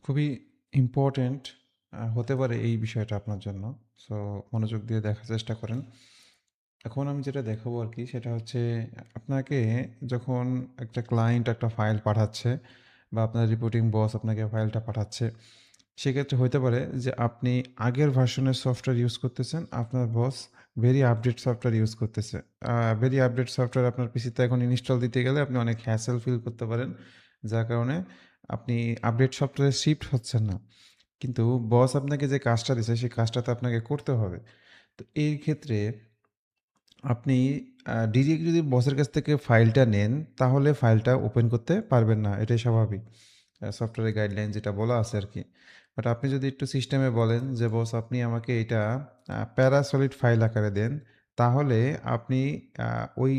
খুবই ইম্পর্ট্যান্ট হতে পারে এই বিষয়টা আপনার জন্য। সো মনোযোগ দিয়ে দেখার চেষ্টা করেন। এখন আমি যেটা দেখাবো আরকি সেটা হচ্ছে আপনাকে যখন একটা ক্লায়েন্ট একটা ফাইল পাঠাচ্ছে বা আপনার রিপোর্টিং বস আপনাকে ফাইলটা পাঠাচ্ছে, সেক্ষেত্রে হইতে পারে যে আপনি আগের ভার্সনের সফটওয়্যার ইউজ করতেছেন, আপনার বস ভেরি আপডেট সফটওয়্যার ইউজ করতেছে। ভেরি আপডেট সফটওয়্যার আপনার পিসিতে এখন ইনস্টল দিতে গেলে আপনি অনেক হ্যাসেল ফিল করতে পারেন। যার কারণে আপনি আপডেট সফটওয়্যারে শিফট হচ্ছেন না। কিন্তু বস আপনাকে যে কাজটা দিছে সেই কাজটা তো আপনাকে করতে হবে। তো এই ক্ষেত্রে আপনি ডিরেক্ট যদি বসের কাছ থেকে ফাইলটা নেন, তাহলে ফাইলটা ওপেন করতে পারবেন না। এটাই স্বাভাবিক। সফটওয়্যারের গাইডলাইন যেটা বলা আছে আরকি। বাট আপনি যদি একটু সিস্টেমে বলেন যে, "বস আপনি আমাকে এটা প্যারাসলিড ফাইল আকারে দেন।" তাহলে আপনি আ ওই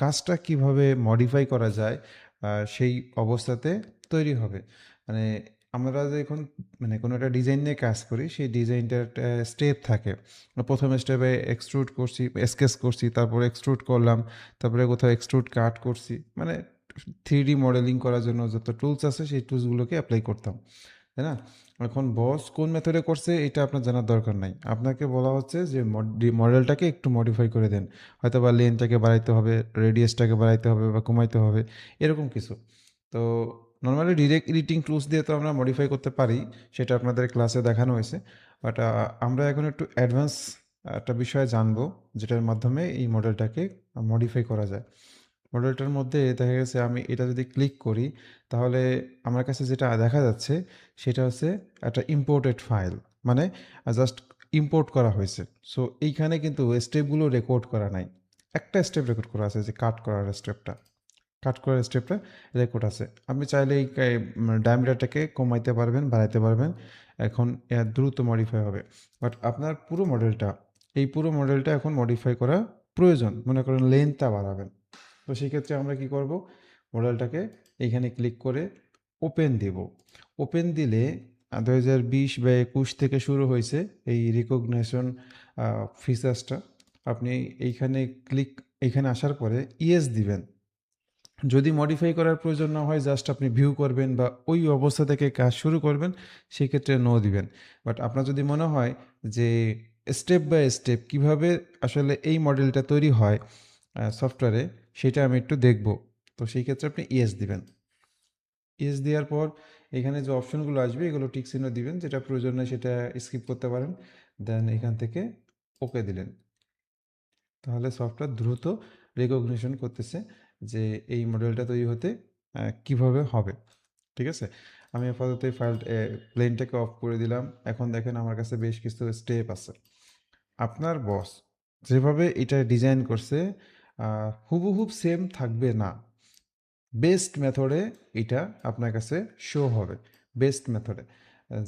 কাজটা কিভাবে মডিফাই করা যায়, সেই অবস্থাতে তৈরি হবে। মানে আমরা যখন মানে কোনো একটা ডিজাইন নিয়ে কাজ করি, সেই ডিজাইনটার একটা স্টেপ থাকে। ১ম স্টেপে এক্সট্রুড করছি, স্কেচ করছি, তারপরে এক্সট্রুড করলাম, তারপরে কোথাও এক্সট্রুড কাট করছি। মানে 3D মডেলিং করার জন্য যত টুলস আছে সেই টুলসগুলোকে এপ্লাই করতাম। তাই না? এখন বস কোন মেথডে করছে এটা আপনার জানার দরকার নাই। আপনাকে বলা হচ্ছে যে মডেলটাকে একটু মডিফাই করে দেন। হয়তোবা লেনটাকে বাড়াইতে হবে, রেডিয়াসটাকে বাড়াইতে হবে বা কমাইতে হবে, এরকম কিছু। তো নরমালি ডিরেক্ট এডিটিং টুলস দিয়ে তো আমরা মডিফাই করতে পারি। সেটা আপনাদের ক্লাসে দেখানো হয়েছে। বাট আমরা এখন একটু অ্যাডভান্স একটা বিষয় জানবো, যেটার মাধ্যমে এই মডেলটাকে মডিফাই করা যায়। মডেলটার মধ্যে দেখা গেছে আমি এটা যদি ক্লিক করি, তাহলে আমার কাছে যেটা দেখা যাচ্ছে সেটা হচ্ছে একটা ইম্পোর্টেড ফাইল। মানে জাস্ট ইম্পোর্ট করা হয়েছে। সো এইখানে কিন্তু স্টেপগুলো রেকর্ড করা নাই। একটা স্টেপ রেকর্ড করা আছে যে কাট করার স্টেপটা। কাট করার স্টেপটা রেকর্ড আছে। আপনি চাইলে এই ডায়ামিটারটাকে কমাইতে পারবেন, বাড়াইতে পারবেন। এখন দ্রুত মডিফাই হবে। বাট আপনার পুরো মডেলটা, এই পুরো মডেলটা এখন মডিফাই করা প্রয়োজন। মনে করেন লেন্থটা বাড়াবেন। তো সেক্ষেত্রে আমরা কি করব? মডেলটাকে এইখানে ক্লিক করে ওপেন দিব। ওপেন দিলে ২০২০ বা ২১ থেকে শুরু হয়েছে এই রিকগনিশন ফিচার্সটা। আপনি এইখানে এইখানে আসার পরে ইয়েস দিবেন। যদি মডিফাই করার প্রয়োজন না হয়, জাস্ট আপনি ভিউ করবেন বা ওই অবস্থা থেকে কাজ শুরু করবেন, সেক্ষেত্রে নো দিবেন। বাট আপনার যদি মনে হয় যে স্টেপ বাই স্টেপ কিভাবে আসলে এই মডেলটা তৈরি হয় সফটওয়্যারে, সেটা আমি একটু দেখব। তো সেই ক্ষেত্রে আপনি ইয়েস দিবেন। ইয়েস দেওয়ার পর এখানে যে অপশনগুলো আসবে এগুলো টিক চিহ্ন দিবেন, যেটা প্রয়োজন নয় সেটা স্কিপ করতে পারেন। দেন এখান থেকে ওকে দিলেন। তাহলে সফটওয়্যার দ্রুত রেকগনিশন করতেছে যে এই মডেলটা তৈরি হতে কিভাবে হবে। ঠিক আছে? আমি আপাতত এই প্লেনটাকে অফ করে দিলাম। এখন দেখেন আমার কাছে বেশ কিছু স্টেপ আছে। আপনার বস যেভাবে এটা ডিজাইন করছে হুবহুব সেম থাকবে না। বেস্ট মেথডে এটা আপনার কাছে শো হবে। বেস্ট মেথডে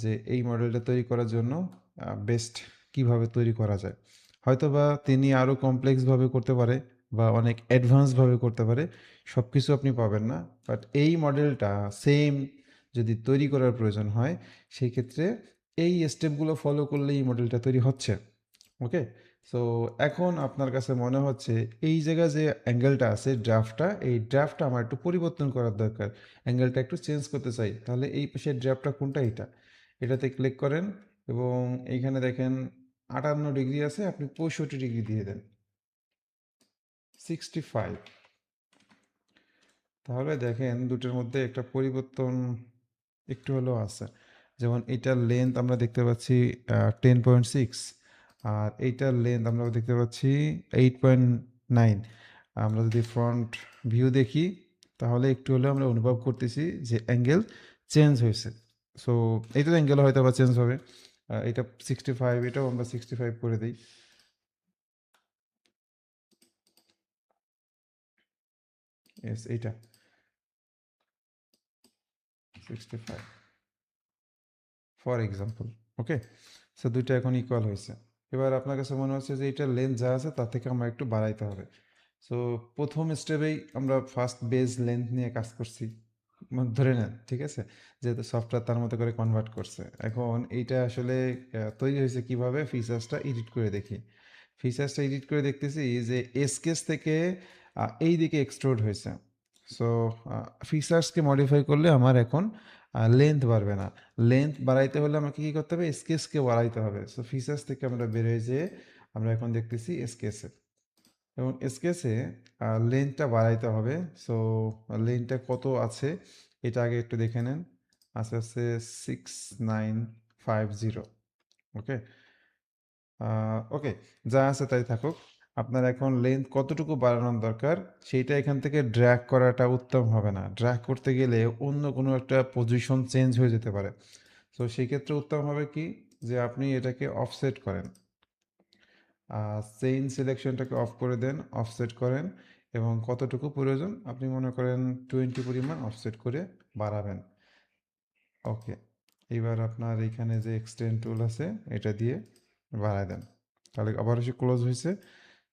যে এই মডেলটা তৈরি করার জন্য বেস্ট কিভাবে তৈরি করা যায়। হয়তোবা তিনি আরও কমপ্লেক্সভাবে করতে পারে বা অনেক অ্যাডভান্সভাবে করতে পারে। সবকিছু আপনি পাবেন না। বাট এই মডেলটা সেম যদি তৈরি করার প্রয়োজন হয়, সেই ক্ষেত্রে এই স্টেপগুলো ফলো করলেই এই মডেলটা তৈরি হচ্ছে। ওকে? সো এখন আপনার কাছে মনে হচ্ছে এই জায়গায় যে অ্যাঙ্গেলটা আছে ড্রাফটটা, এই ড্রাফটটা আমার একটু পরিবর্তন করার দরকার। অ্যাঙ্গেলটা একটু চেঞ্জ করতে চাই। তাহলে এই পাশের ড্রাফটটা কোনটা? এইটা। এটাতে ক্লিক করেন এবং এইখানে দেখেন ৫৮ ডিগ্রি আছে, আপনি ৬৫ ডিগ্রি দিয়ে দেন। 65। তাহলে দেখেন দুটোর মধ্যে একটা পরিবর্তন একটু হলেও আছে। যেমন এইটার লেন্থ আমরা দেখতে পাচ্ছি 10.6, আর এইটার লেন্থ আমরা দেখতে পাচ্ছি 8.9। আমরা যদি ফ্রন্ট ভিউ দেখি, তাহলে একটু হলেও আমরা অনুভব করতেছি যে অ্যাঙ্গেল চেঞ্জ হয়েছে। সো এইটার অ্যাঙ্গেল হয়তো আবার চেঞ্জ হবে। এটা 65, এটাও আমরা 65 করে দিই। ইয়েস, এইটা 65 ফর এক্সাম্পল। ওকে? সো ২ টা এখন ইকুয়াল হইছে। এবার আপনার কাছে মনে হচ্ছে যে এইটার লেন্থ যা আছে তার থেকে আমার একটু বাড়াইতে হবে। সো ১ম স্টেপেই আমরা ফার্স্ট বেজ লেন্থ নিয়ে কাজ করছি। ধরে নেন, ঠিক আছে? যেহেতু সফটওয়্যার তার মতো করে কনভার্ট করছে। এখন এইটা আসলে তৈরি হইছে কিভাবে? ফিচার্সটা এডিট করে দেখি। ফিচার্সটা এডিট করে দেখতেছি যে স্কেচ থেকে এইদিকে এক্সট্রুড হয়েছে। সো ফিচার্সকে মডিফাই করলে আমার এখন লেন্থ বাড়বে না। লেন্থ বাড়াইতে হলে আমাকে কি করতে হবে? স্কেচকে বাড়াইতে হবে। সো ফিচার্স থেকে আমরা বের হয়ে যেয়ে আমরা এখন দেখতেছি স্কেচে, এবং স্কেচে লেন্থটা বাড়াইতে হবে। সো লেন্থটা কত আছে এটা আগে একটু দেখে নেন। আছে হচ্ছে 6950। ওকে, ওকে, যা আছে তাই থাকুক। আপনার এখন লেন্থ কতটুকু বাড়ানোর দরকার সেইটা এখান থেকে ড্র্যাগ করাটা উত্তম হবে না। ড্র্যাগ করতে গেলে অন্য কোনো একটা পজিশন চেঞ্জ হয়ে যেতে পারে। তো সেই ক্ষেত্রে উত্তম হবে কি, যে আপনি এটাকে অফসেট করেন, চেইন সিলেকশনটাকে অফ করে দেন, অফসেট করেন, এবং কতটুকু প্রয়োজন আপনি মনে করেন 20 পরিমাণ অফসেট করে বাড়াবেন। ওকে, এবার আপনার এখানে যে এক্সটেন্ড টুল আছে এটা দিয়ে বাড়ায় দেন, তাহলে আবার এসে ক্লোজ হয়েছে।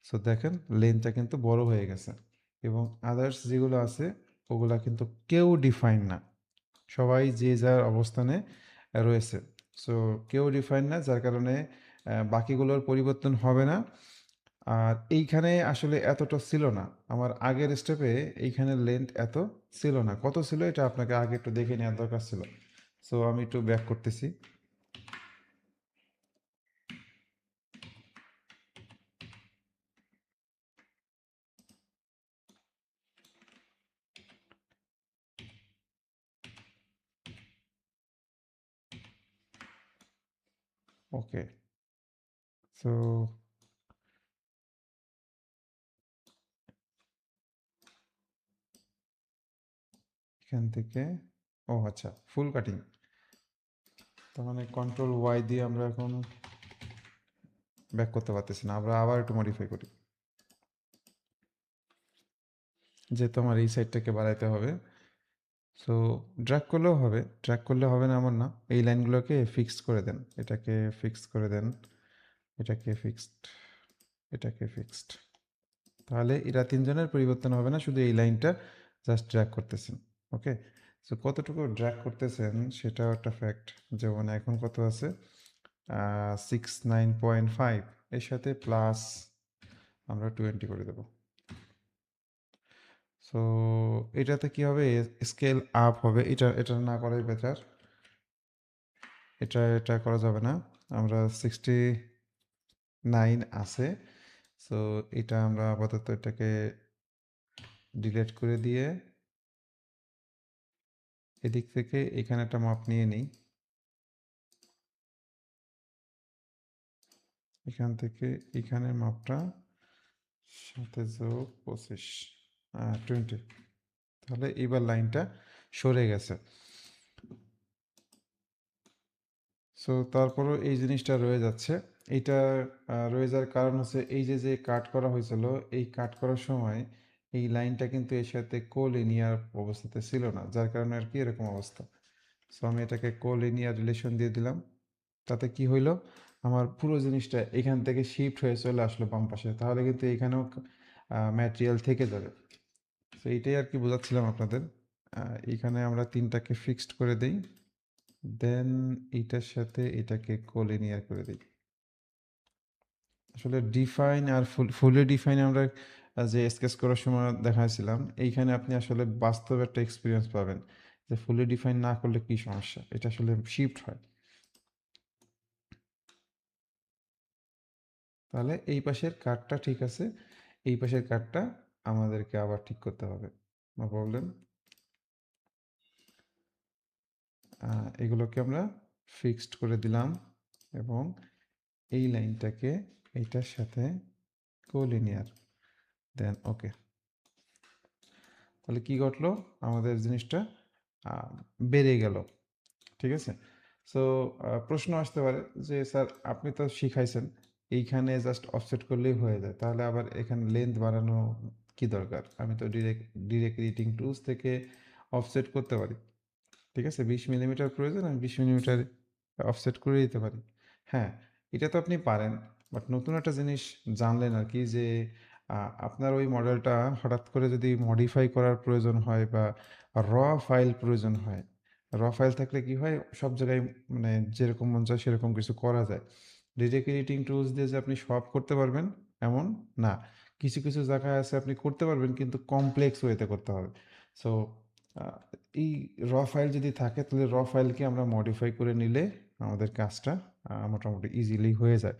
সো দেখেন লেন্থটা কিন্তু বড় হয়ে গেছে, এবং আদার্স যেগুলো আছে ওগুলা কিন্তু কেউ ডিফাইন না, সবাই যে যার অবস্থানে রয়েছে। সো কেউ ডিফাইন না, যার কারণে বাকিগুলোর পরিবর্তন হবে না। আর এইখানে আসলে এতটা ছিল না, আমার আগের স্টেপে এইখানে লেন্থ এত ছিল না। কত ছিল এটা আপনাকে আগে একটু দেখে নেওয়ার দরকার ছিল। সো আমি একটু ব্যাক করতেছি। ওকে, সো এখান থেকে, ও আচ্ছা, ফুল কাটিং, তার মানে কন্ট্রোল ওয়াই দিয়ে আমরা এখন ব্যাক করতে পারতেছি না, আমরা আবার একটু মডিফাই করি। যেহেতু আমার এই সাইডটাকে বাড়াইতে হবে, সো ড্র্যাগ করলেও হবে, ড্র্যাগ করলে হবে না এমন না। এই লাইনগুলোকে ফিক্সড করে দেন, এটাকে ফিক্সড করে দেন, এটাকে ফিক্সড, এটাকে ফিক্সড। তাহলে এরা তিনজনের পরিবর্তন হবে না, শুধু এই লাইনটা জাস্ট ড্র্যাগ করতেছেন। ওকে, সো কতটুকু ড্র্যাগ করতেছেন সেটাও একটা ফ্যাক্ট। যেমন এখন কত আছে, 69.5, এর সাথে প্লাস আমরা 20 করে দেবো। সো এটাতে কি হবে, স্কেল আপ হবে। এটা এটা না করাই বেটার, এটা করা যাবে না। আমরা 69 আছে, সো এটা আমরা আপাতত এটাকে ডিলিট করে দিয়ে এদিক থেকে এখানে একটা মাপ নিয়ে নিই। এখান থেকে এখানের মাপটা সাথে যোগ 25, 20, তাহলে এবার লাইনটা সরে গেছে। সো তারপরও এই জিনিসটা রয়ে যাচ্ছে। এইটা রয়ে যাওয়ার কারণ হচ্ছে এই যে যে কাট করা হয়েছিল, এই কাট করার সময় এই লাইনটা কিন্তু এর সাথে কোলিনিয়ার অবস্থাতে ছিল না, যার কারণে আর কি এরকম অবস্থা। সো আমি এটাকে কোলিনিয়ার রিলেশন দিয়ে দিলাম। তাতে কি হইলো, আমার পুরো জিনিসটা এখান থেকে শিফট হয়ে চলে আসলো বাম পাশে, তাহলে কিন্তু এখানেও ম্যাটেরিয়াল থেকে যাবে। তো এইটাই আর কি বোঝাচ্ছিলাম আপনাদের। এখানে আমরা তিনটাকে ফিক্সড করে দেই, দেন এইটার সাথে এটাকে কোলিনিয়ার করে দিই। আসলে ডিফাইন আর ফুলি ডিফাইন আমরা যে স্কেচ করার সময় দেখাইছিলাম, এইখানে আপনি আসলে বাস্তব একটা এক্সপিরিয়েন্স পাবেন যে ফুলি ডিফাইন না করলে কি সমস্যা, এটা আসলে শিফট হয়। তাহলে এই পাশের কাটটা ঠিক আছে, এই পাশের কাটটা আমাদেরকে আবার ঠিক করতে হবে, নো প্রবলেম। এগুলোকে আমরা ফিক্সড করে দিলাম, এবং এই লাইনটাকে এইটার সাথে কোলিনিয়ার, দেন ওকে। তাহলে কি ঘটলো, আমাদের জিনিসটা বেড়ে গেল। ঠিক আছে। সো প্রশ্ন আসতে পারে যে স্যার আপনি তো শিখাইছেন এইখানে জাস্ট অফসেট করলেই হয়ে যায়, তাহলে আবার এখানে লেন্থ বাড়ানো কি দরকার? আমি তো ডিরেক্ট ডিরেক্ট এডিটিং টুলস থেকে অফসেট করতে পারি। ঠিক আছে, 20 মিলিমিটার প্রয়োজন, আমি 20 মিলিমিটার অফসেট করে দিতে পারি। হ্যাঁ, এটা তো আপনি পারেন, বাট নতুন একটা জিনিস জানলেন আর কি, যে আপনার ওই মডেলটা হঠাৎ করে যদি মডিফাই করার প্রয়োজন হয় বা র ফাইল প্রয়োজন হয়, র ফাইল থাকলে কি হয়, সব জায়গায় মানে যেরকম মন চায় সেরকম কিছু করা যায়। ডিরেক্ট এডিটিং টুলস দিয়ে যে আপনি সব করতে পারবেন এমন না, কিছু কিছু জায়গায় আছে আপনি করতে পারবেন কিন্তু কমপ্লেক্স ওয়েতে করতে হবে। সো এই ফাইল যদি থাকে তাহলে ফাইলকে আমরা মডিফাই করে নিলে আমাদের কাজটা মোটামুটি ইজিলি হয়ে যায়।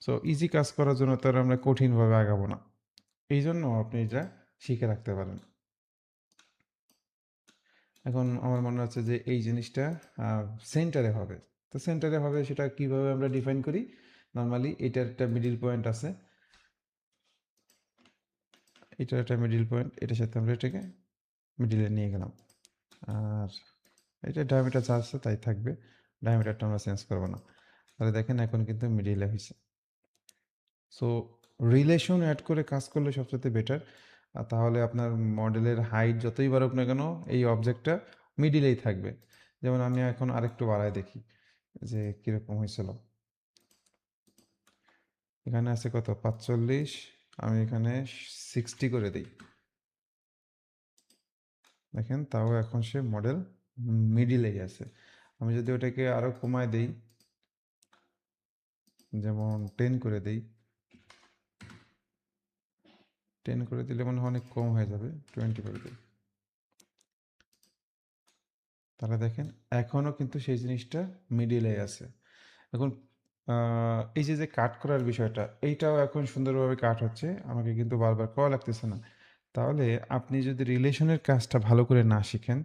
সো ইজি কাজ করার জন্য তো আর আমরা কঠিনভাবে আগাবো না, এই জন্য আপনি এটা শিখে রাখতে পারেন। এখন আমার মনে হচ্ছে যে এই জিনিসটা সেন্টারে হবে। তো সেন্টারে হবে সেটা কিভাবে আমরা ডিফাইন করি? নর্মালি এটার একটা মিডিল পয়েন্ট আছে, এটার একটা মিডিল পয়েন্ট, এটার সাথে আমরা এটাকে মিডিলে নিয়ে গেলাম। আর এটা ডায়ামিটার যা আছে তাই থাকবে, ডায়ামিটারটা আমরা চেঞ্জ করবো না। তাহলে দেখেন এখন কিন্তু মিডিলে হয়েছে। সো রিলেশন অ্যাড করে কাজ করলে সবচেয়ে বেটার। তাহলে আপনার মডেলের হাইট যতই বাড়ুক না কেন এই অবজেক্টটা মিডিলেই থাকবে। যেমন আমি এখন আরেকটু বাড়ায় দেখি যে কীরকম হয়েছিল। এখানে আছে কত 45, আমি এখানে 60 করে দিই। দেখেন তাও এখন সে মডেল মিডিলেই আছে। আমি যদি ওটাকে আরও কমায় দিই, যেমন 10 করে দিই, 10 করে দিলে মনে হয় অনেক কম হয়ে যাবে, 20 করে দিই। তাহলে দেখেন এখনও কিন্তু সেই জিনিসটা মিডিলে আছে। এখন এই যে কাট করার বিষয়টা, এইটাও এখন সুন্দরভাবে কাট হচ্ছে, আমাকে কিন্তু বারবার করা লাগতেছে না। তাহলে আপনি যদি রিলেশনের কাজটা ভালো করে না শিখেন,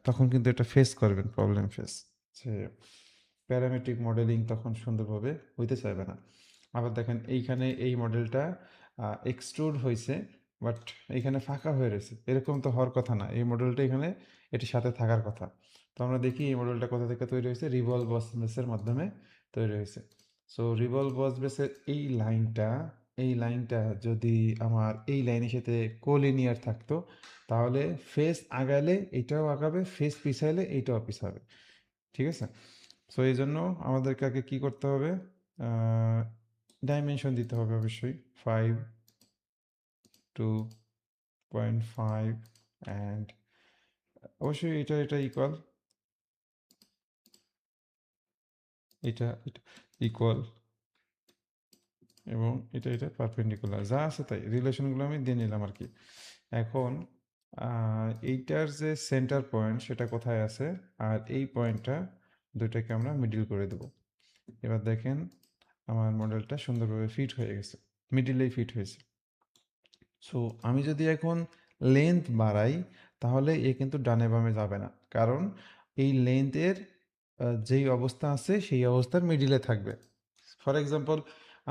তখন কিন্তু এটা ফেস করবেন, প্রবলেম ফেস, যে প্যারামেট্রিক মডেলিং তখন সুন্দরভাবে হইতে চাইবে না। আবার দেখেন এইখানে এই মডেলটা এক্সট্রুড হয়েছে, বাট এইখানে ফাঁকা হয়ে রয়েছে, এরকম তো হওয়ার কথা না। এই মডেলটা এখানে এটির সাথে থাকার কথা। তো আমরা দেখি এই মডেলটা কোথা থেকে তৈরি হয়েছে, রিভলভ বস বেসের মাধ্যমে তৈরি হয়েছে। সো রিভলভ বস বেসের এই লাইনটা যদি আমার এই লাইনের সাথে কোলিনিয়ার থাকতো, তাহলে ফেস আগালে এটাও আগাবে, ফেস পিছাইলে এইটাও পিছাবে। ঠিক আছে? সো এই জন্য আমাদেরকে আগে কী করতে হবে, ডাইমেনশন দিতে হবে অবশ্যই, 5, 2.5 অ্যান্ড অবশ্যই এটা ইকুয়াল, এটা ইকুয়াল, এবং এটা পারপেন্ডিকুলার, যা আছে তাই রিলেশনগুলো আমি দিয়ে নিলাম আর কি। এখন এইটার যে সেন্টার পয়েন্ট সেটা কোথায় আছে, আর এই পয়েন্টটা দুইটাকে আমরা মিডিল করে দেব। এবার দেখেন আমার মডেলটা সুন্দরভাবে ফিট হয়ে গেছে, মিডিলেই ফিট হয়েছে। সো আমি যদি এখন লেন্থ বাড়াই, তাহলে এ কিন্তু ডানে বামে যাবে না, কারণ এই লেন্থের যেই অবস্থা আছে সেই অবস্থার মিডিলে থাকবে। ফর এক্সাম্পল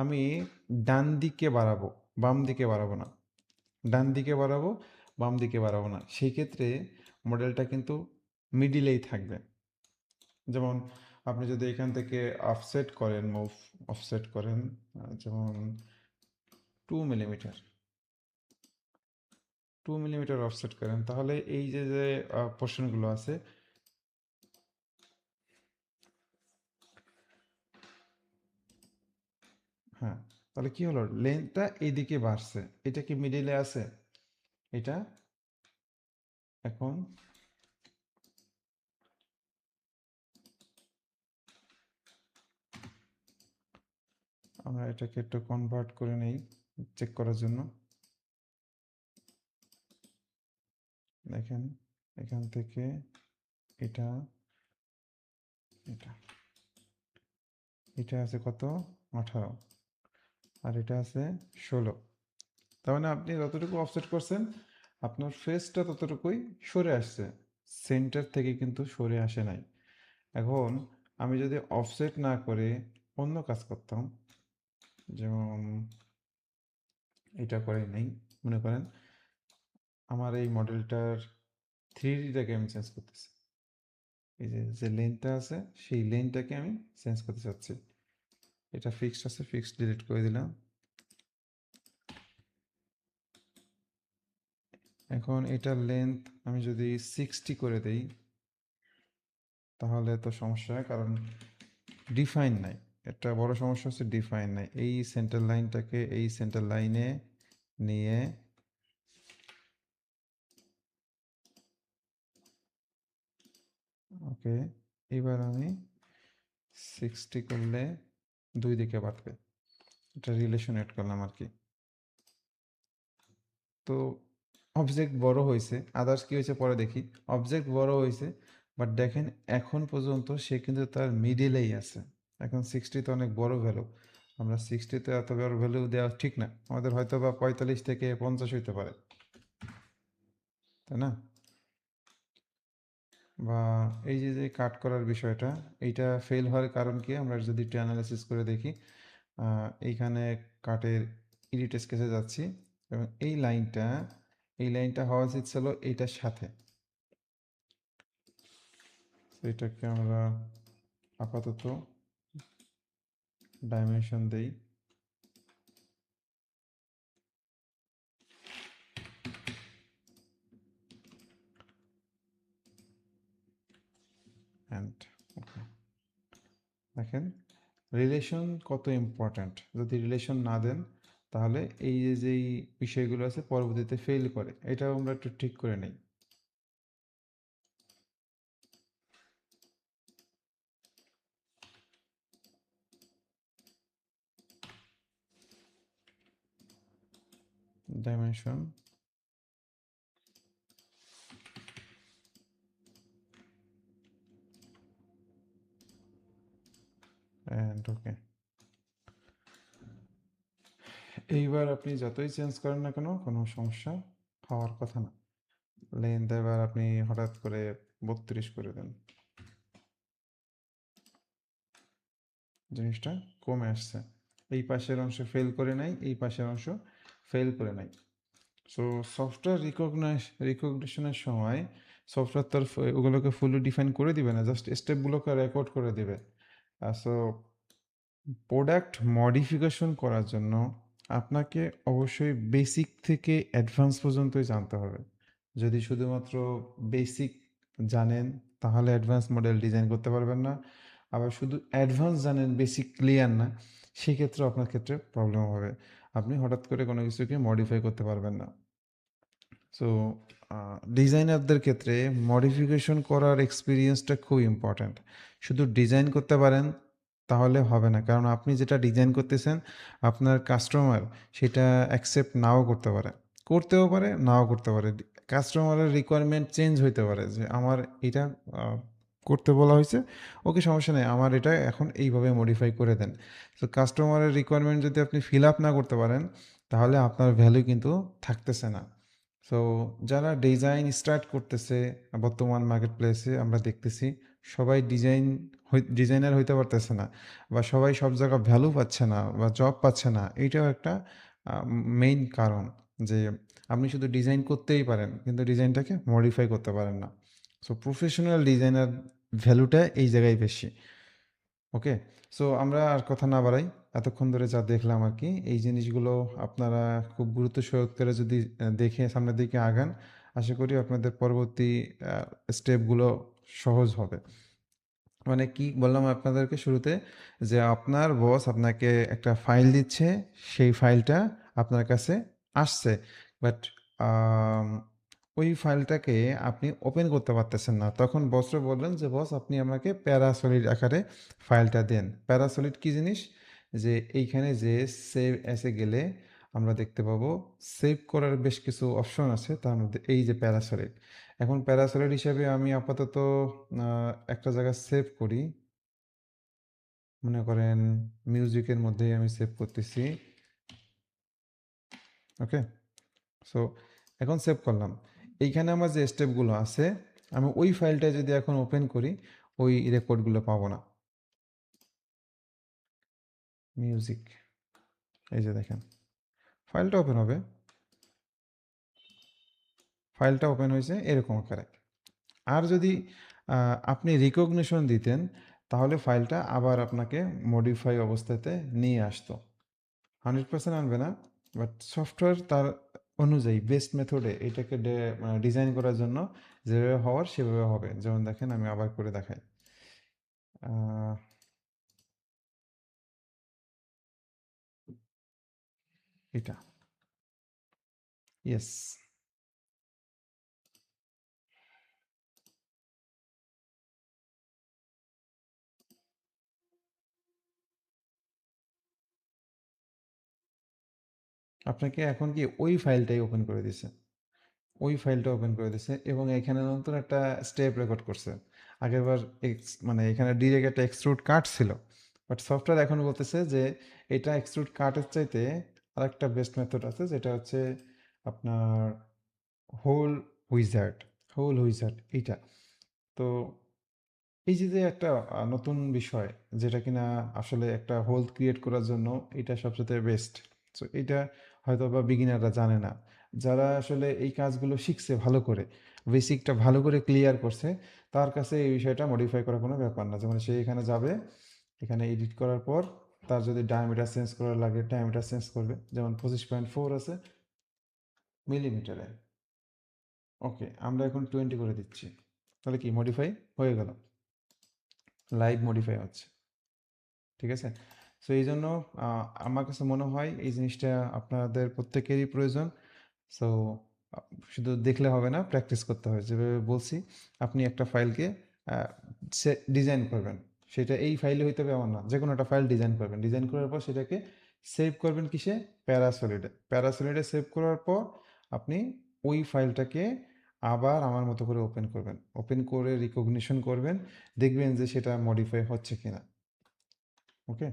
আমি ডান দিকে বাড়াবো, বাম দিকে বাড়াবো না, ডান দিকে বাড়াবো, বাম দিকে বাড়াবো না, সেই ক্ষেত্রে মডেলটা কিন্তু মিডিলেই থাকবে। যেমন আপনি যদি এখান থেকে অফসেট করেন, অফসেট করেন, যেমন 2 মিলিমিটার, 2 মিলিমিটার অফসেট করেন, তাহলে এই যে পোর্শনগুলো আছে, হ্যাঁ, তাহলে কি হলো, লেন্থটা এইদিকে বাড়ছে, এটা কি মিডিলে আছে? এটা এখন আমরা এটাকে একটু কনভার্ট করে নেই চেক করার জন্য। দেখেন এখান থেকে এটা এটা এটা আছে কত, 18, আর এটা আছে 16। তার মানে আপনি যতটুকু অফসেট করছেন আপনার ফেসটা ততটুকুই সরে আসছে, সেন্টার থেকে কিন্তু সরে আসে নাই। এখন আমি যদি অফসেট না করে অন্য কাজ করতাম, যেমন এটা করে নেই, মনে করেন আমার এই মডেলটার 3Dটাকে আমি চেঞ্জ করতেছি, এই যে লেনটা আছে সেই লেনটাকে আমি চেঞ্জ করতে চাচ্ছি। এটা ফিক্সড আছে, ফিক্সড ডিলিট করে দিলাম। এখন এটার লেন্থ আমি যদি 60 করে দেই, তাহলে তো সমস্যা হয়, কারণ ডিফাইন নাই। একটা বড় সমস্যা হচ্ছে ডিফাইন নাই। এই সেন্টার লাইনটাকে এই সেন্টার লাইনে নিয়ে ওকে, এবার আমি 60 করলে দুই দিকে বাড়বে, এটা রিলেশন এড করলাম আর কি। তো অবজেক্ট বড় হয়েছে, আদার্স কি হয়েছে পরে দেখি। অবজেক্ট বড় হয়েছে, বাট দেখেন এখন পর্যন্ত সে কিন্তু তার মিডিলেই আছে। এখন 60 তো অনেক বড় ভ্যালু, আমরা 60-তে এত বড় ভ্যালু দেওয়া ঠিক না, আমাদের হয়তো বা 45 থেকে 50 হইতে পারে, তাই না? বা এই যে যে কাট করার বিষয়টা, এইটা ফেল হওয়ার কারণ কি আমরা যদি একটু অ্যানালাইসিস করে দেখি। এইখানে কাটের এডিট স্কেচে যাচ্ছি, এবং এই লাইনটা হওয়া উচিত ছিল এইটার সাথে। তো এটাকে আমরা আপাতত ডাইমেনশন দেই, অ্যান্ড ওকে। দেখেন রিলেশন কত ইম্পর্ট্যান্ট, যদি রিলেশন না দেন তাহলে এই যে যেই বিষয়গুলো আছে পরবর্তীতে ফেল করে, এটাও আমরা একটু ঠিক করে নেই। Dimension and okay. এইবার আপনি যতই চেঞ্জ করেন না কেন কোনো সমস্যা হওয়ার কথা না। লেন্থ এবার আপনি হঠাৎ করে 32 করে দেন, জিনিসটা কমে আসছে। এই পাশের অংশ ফেল করে নাই, এই পাশের অংশ ফেল করে নাই। সো সফটওয়্যার রিকগনিশনের সময় সফটওয়্যার তো ওগুলোকে ফুলি ডিফাইন করে দিবে না, জাস্ট স্টেপগুলোকে রেকর্ড করে দিবে। সো প্রোডাক্ট মডিফিকেশন করার জন্য আপনাকে অবশ্যই বেসিক থেকে অ্যাডভান্স পর্যন্তই জানতে হবে। যদি শুধুমাত্র বেসিক জানেন তাহলে অ্যাডভান্স মডেল ডিজাইন করতে পারবেন না, আবার শুধু অ্যাডভান্স জানেন বেসিক ক্লিয়ার না, সেক্ষেত্রে আপনার ক্ষেত্রে প্রবলেম হবে, আপনি হঠাৎ করে কোনো কিছুকে মডিফাই করতে পারবেন না। সো ডিজাইনারদের ক্ষেত্রে মডিফিকেশন করার এক্সপিরিয়েন্সটা খুব ইম্পর্ট্যান্ট। শুধু ডিজাইন করতে পারেন তাহলে হবে না, কারণ আপনি যেটা ডিজাইন করতেছেন আপনার কাস্টমার সেটা অ্যাকসেপ্ট নাও করতে পারে, করতেও পারে নাও করতে পারে। কাস্টমারের রিকোয়ারমেন্ট চেঞ্জ হইতে পারে, যে আমার এটা করতে বলা হয়েছে, ওকে সমস্যা নেই, আমার এটা এখন এইভাবে মডিফাই করে দেন। তো কাস্টমারের রিকোয়ারমেন্ট যদি আপনি ফিল আপ না করতে পারেন তাহলে আপনার ভ্যালু কিন্তু থাকতেছে না। সো যারা ডিজাইন স্টার্ট করতেছে বর্তমান মার্কেট প্লেসে আমরা দেখতেছি সবাই ডিজাইনার হইতে পারতেছে না, বা সবাই সব জায়গায় ভ্যালু পাচ্ছে না বা জব পাচ্ছে না। এইটাও একটা মেইন কারণ, যে আপনি শুধু ডিজাইন করতেই পারেন কিন্তু ডিজাইনটাকে মডিফাই করতে পারেন না। সো প্রফেশনাল ডিজাইনার ভ্যালুটা এই জায়গায় বেশি। ওকে। সো আমরা আর কথা না বাড়াই, এতক্ষণ ধরে যা দেখলাম আর কি, এই জিনিসগুলো আপনারা খুব গুরুত্ব সহকারে যদি দেখে সামনের দিকে আগান, আশা করি আপনাদের পরবর্তী স্টেপগুলো সহজ হবে। মানে কি বললাম আপনাদেরকে শুরুতে, যে আপনার বস আপনাকে একটা ফাইল দিচ্ছে, সেই ফাইলটা আপনার কাছে আসছে, বাট ওই ফাইলটাকে আপনি ওপেন করতে পারতেছেন না। তখন বসরা বললেন যে বস আপনি আমাকে প্যারাসলিড আকারে ফাইলটা দেন। প্যারাসলিড কি জিনিস? যে এইখানে যে সেভ অ্যাসে গেলে আমরা দেখতে পাবো সেভ করার বেশ কিছু অপশন আছে, তার মধ্যে এই যে প্যারাসলিড। এখন প্যারাসলিড হিসাবে আমি আপাতত একটা জায়গায় সেভ করি, মনে করেন মিউজিকের মধ্যেই আমি সেভ করতেছি। ওকে। সো এখন সেভ করলাম, এইখানে আমার যে স্টেপগুলো আছে আমি ওই ফাইলটা যদি এখন ওপেন করি ওই রেকর্ডগুলো পাবো না। মিউজিক, এই যে দেখেন ফাইলটা ওপেন হবে, ফাইলটা ওপেন হয়েছে এরকম আকারে। আর যদি আপনি রিকগনিশন দিতেন তাহলে ফাইলটা আবার আপনাকে মডিফাই অবস্থাতে নিয়ে আসতো। 100% আনবে না, বাট সফটওয়্যার তার অনুযায়ী বেস্ট মেথডে এটাকে ডিজাইন করার জন্য যেভাবে হওয়ার সেভাবে হবে। যেমন দেখেন আমি আবার করে দেখাই। আহ, এটা, ইয়েস। আপনাকে এখন কি ওই ফাইলটাই ওপেন করে দিছে, ওই ফাইলটা ওপেন করে দিছে এবং এখানে নতুন একটা স্টেপ রেকর্ড করছে। আগেরবার মানে এখানে ডিরেক্ট একটা এক্সট্রুড কাট ছিল, বাট সফটওয়্যার এখন বলতেছে যে এটা এক্সট্রুড কাটের চাইতে আরেকটা বেস্ট মেথড আছে, যেটা হচ্ছে আপনার হোল হুইজার্ড। হোল হুইজার্ড এইটা। তো এই যে যে একটা নতুন বিষয়, যেটা কিনা আসলে একটা হোল ক্রিয়েট করার জন্য এটা সবচেয়ে বেস্ট। সো এটা হয়তো বা বিগিনাররা জানে না। যারা আসলে এই কাজগুলো শিখছে ভালো করে, বেসিকটা ভালো করে ক্লিয়ার করছে, তার কাছে এই বিষয়টা মডিফাই করা কোনো ব্যাপার না। যেমন সে এখানে যাবে, এখানে এডিট করার পর তার যদি ডায়ামিটার চেঞ্জ করা লাগে ডায়ামিটার চেঞ্জ করবে, যেমন 25.4 আছে মিলিমিটারে। ওকে, আমরা এখন 20 করে দিচ্ছি, তাহলে কি মডিফাই হয়ে গেল, লাইভ মডিফাই হচ্ছে। ঠিক আছে? সো এই জন্য আমার কাছে মনে হয় এই জিনিসটা আপনাদের প্রত্যেকেরই প্রয়োজন। সো আ শুধু দেখলে হবে না, প্র্যাকটিস করতে হয়। যেভাবে বলছি, আপনি একটা ফাইলকে আ ডিজাইন করবেন। সেটা এই ফাইলে হইতে হবে এমন না। যেকোনো একটা ফাইল ডিজাইন করবেন। ডিজাইন করার পর সেটাকে সেভ করবেন কিসে? প্যারাসলিডে। প্যারাসলিডে সেভ করার পর আপনি ওই ফাইলটাকে আবার আমার মতো করে ওপেন করবেন। ওপেন করে রিকগনিশন করবেন। দেখবেন যে সেটা মডিফাই হচ্ছে কিনা। ওকে?